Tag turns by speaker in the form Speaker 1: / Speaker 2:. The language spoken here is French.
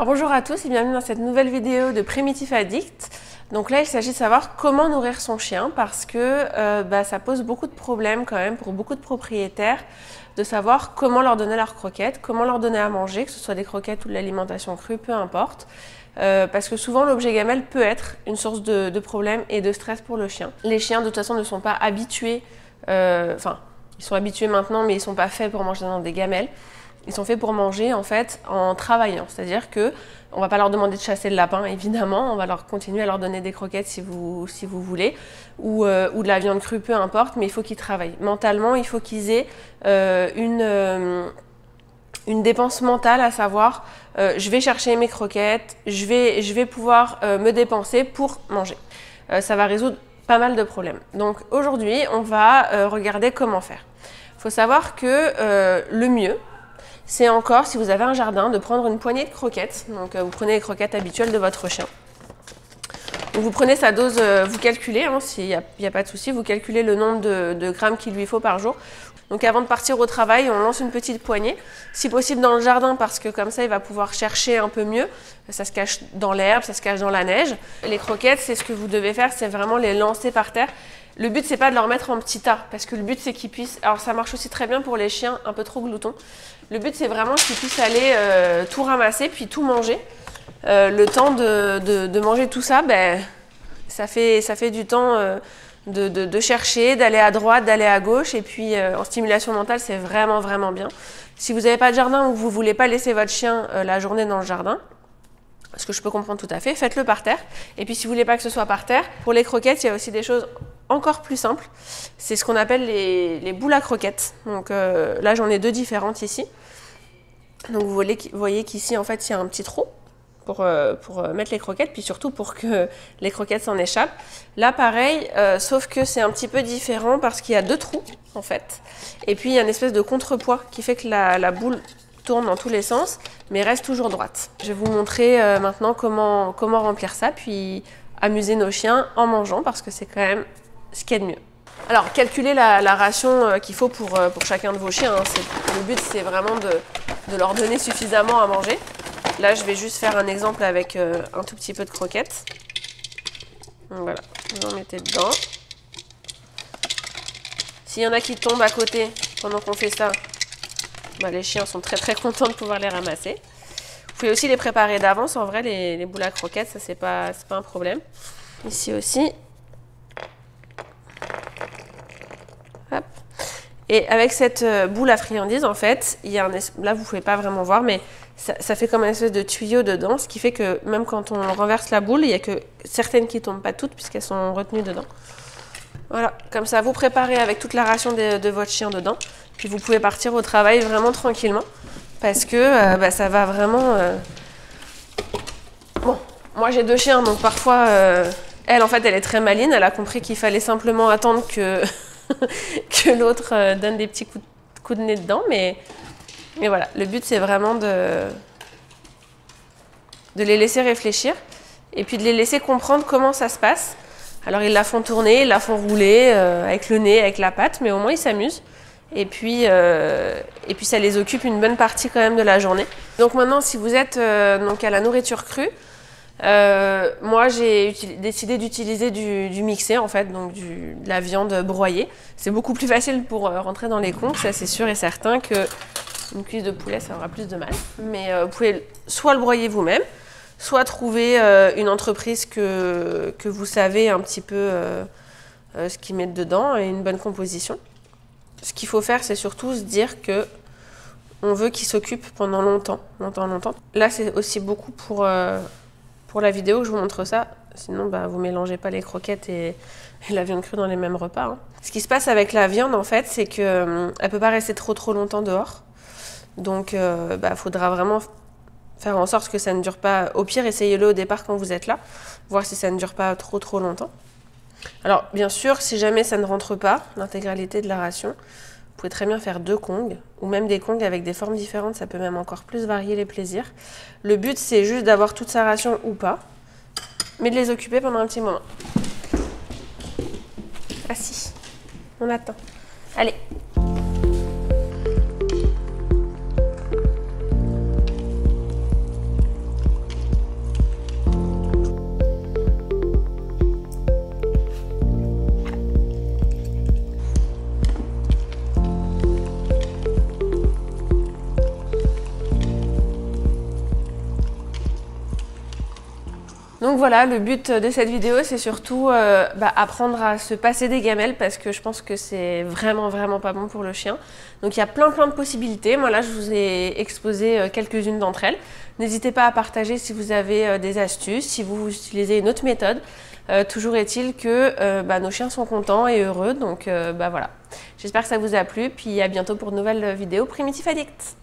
Speaker 1: Alors bonjour à tous et bienvenue dans cette nouvelle vidéo de Primitif Addict. Donc là il s'agit de savoir comment nourrir son chien parce que ça pose beaucoup de problèmes quand même pour beaucoup de propriétaires de savoir comment leur donner leurs croquettes, comment leur donner à manger, que ce soit des croquettes ou de l'alimentation crue, peu importe. Parce que souvent l'objet gamelle peut être une source de problèmes et de stress pour le chien. Les chiens de toute façon ne sont pas habitués, ils sont habitués maintenant mais ils ne sont pas faits pour manger dans des gamelles. Ils sont faits pour manger en fait en travaillant, c'est-à-dire que on va pas leur demander de chasser le lapin évidemment, on va leur continuer à leur donner des croquettes si vous voulez, ou de la viande crue, peu importe, mais il faut qu'ils travaillent. Mentalement, il faut qu'ils aient une dépense mentale, à savoir je vais chercher mes croquettes, je vais pouvoir me dépenser pour manger. Ça va résoudre pas mal de problèmes. Donc aujourd'hui, on va regarder comment faire. Il faut savoir que le mieux, c'est encore, si vous avez un jardin, de prendre une poignée de croquettes. Donc vous prenez les croquettes habituelles de votre chien. Donc, vous prenez sa dose, vous calculez, hein, s'il n'y a pas de souci, vous calculez le nombre de grammes qu'il lui faut par jour. Donc avant de partir au travail, on lance une petite poignée, si possible dans le jardin parce que comme ça il va pouvoir chercher un peu mieux. Ça se cache dans l'herbe, ça se cache dans la neige. Les croquettes, c'est ce que vous devez faire, c'est vraiment les lancer par terre. Le but, c'est pas de leur mettre en petits tas, parce que le but, c'est qu'ils puissent... Alors, ça marche aussi très bien pour les chiens un peu trop gloutons. Le but, c'est vraiment qu'ils puissent aller tout ramasser, puis tout manger. Le temps de manger tout ça, ça fait du temps de chercher, d'aller à droite, d'aller à gauche. Et puis, en stimulation mentale, c'est vraiment, vraiment bien. Si vous n'avez pas de jardin ou que vous ne voulez pas laisser votre chien la journée dans le jardin, ce que je peux comprendre tout à fait, faites-le par terre. Et puis si vous voulez pas que ce soit par terre, pour les croquettes, il y a aussi des choses encore plus simples. C'est ce qu'on appelle les boules à croquettes. Donc là, j'en ai deux différentes ici. Donc vous voyez qu'ici, en fait, il y a un petit trou pour mettre les croquettes, puis surtout pour que les croquettes s'en échappent. Là, pareil, sauf que c'est un petit peu différent parce qu'il y a deux trous, en fait. Et puis, il y a une espèce de contrepoids qui fait que la boule tourne dans tous les sens, mais reste toujours droite. Je vais vous montrer maintenant comment remplir ça, puis amuser nos chiens en mangeant, parce que c'est quand même ce qu'il y a de mieux. Alors, calculez la ration qu'il faut pour chacun de vos chiens. Hein. Le but, c'est vraiment de leur donner suffisamment à manger. Là, je vais juste faire un exemple avec un tout petit peu de croquettes. Donc, voilà, vous en mettez dedans. S'il y en a qui tombent à côté pendant qu'on fait ça, les chiens sont très très contents de pouvoir les ramasser. Vous pouvez aussi les préparer d'avance. En vrai, les boules à croquettes, ça c'est pas un problème. Ici aussi. Hop. Et avec cette boule à friandises, en fait, il y a là vous pouvez pas vraiment voir, mais ça fait comme une espèce de tuyau dedans, ce qui fait que même quand on renverse la boule, il y a que certaines qui tombent pas toutes puisqu'elles sont retenues dedans. Voilà, comme ça, vous préparez avec toute la ration de votre chien dedans. Puis vous pouvez partir au travail vraiment tranquillement. Parce que ça va vraiment... Bon, moi j'ai deux chiens, donc parfois... Elle, en fait, elle est très maline. Elle a compris qu'il fallait simplement attendre que, que l'autre donne des petits coups de nez dedans. Mais voilà, le but, c'est vraiment de les laisser réfléchir. Et puis de les laisser comprendre comment ça se passe. Alors ils la font tourner, ils la font rouler avec le nez, avec la patte, mais au moins ils s'amusent. Et puis ça les occupe une bonne partie quand même de la journée. Donc maintenant, si vous êtes donc à la nourriture crue, moi j'ai décidé d'utiliser du mixé en fait, donc de la viande broyée. C'est beaucoup plus facile pour rentrer dans les conques, ça c'est sûr et certain que une cuisse de poulet ça aura plus de mal. Mais vous pouvez soit le broyer vous-même, soit trouver une entreprise que vous savez un petit peu ce qu'ils mettent dedans et une bonne composition. Ce qu'il faut faire, c'est surtout se dire que on veut qu'ils s'occupent pendant longtemps. Là, c'est aussi beaucoup pour la vidéo que je vous montre ça. Sinon, vous mélangez pas les croquettes et la viande crue dans les mêmes repas. Hein. Ce qui se passe avec la viande, en fait, c'est qu'elle peut pas rester trop longtemps dehors. Donc, faudra vraiment faire en sorte que ça ne dure pas. Au pire, essayez-le au départ quand vous êtes là, voir si ça ne dure pas trop longtemps. Alors, bien sûr, si jamais ça ne rentre pas, l'intégralité de la ration, vous pouvez très bien faire 2 kongs, ou même des kongs avec des formes différentes, ça peut même encore plus varier les plaisirs. Le but, c'est juste d'avoir toute sa ration ou pas, mais de les occuper pendant un petit moment. Assis, on attend. Allez. voilà, le but de cette vidéo, c'est surtout apprendre à se passer des gamelles parce que je pense que c'est vraiment pas bon pour le chien. Donc il y a plein de possibilités. Moi là, je vous ai exposé quelques-unes d'entre elles. N'hésitez pas à partager si vous avez des astuces, si vous utilisez une autre méthode. Toujours est-il que nos chiens sont contents et heureux. Donc voilà. J'espère que ça vous a plu. Puis à bientôt pour de nouvelles vidéos Primitif Addict.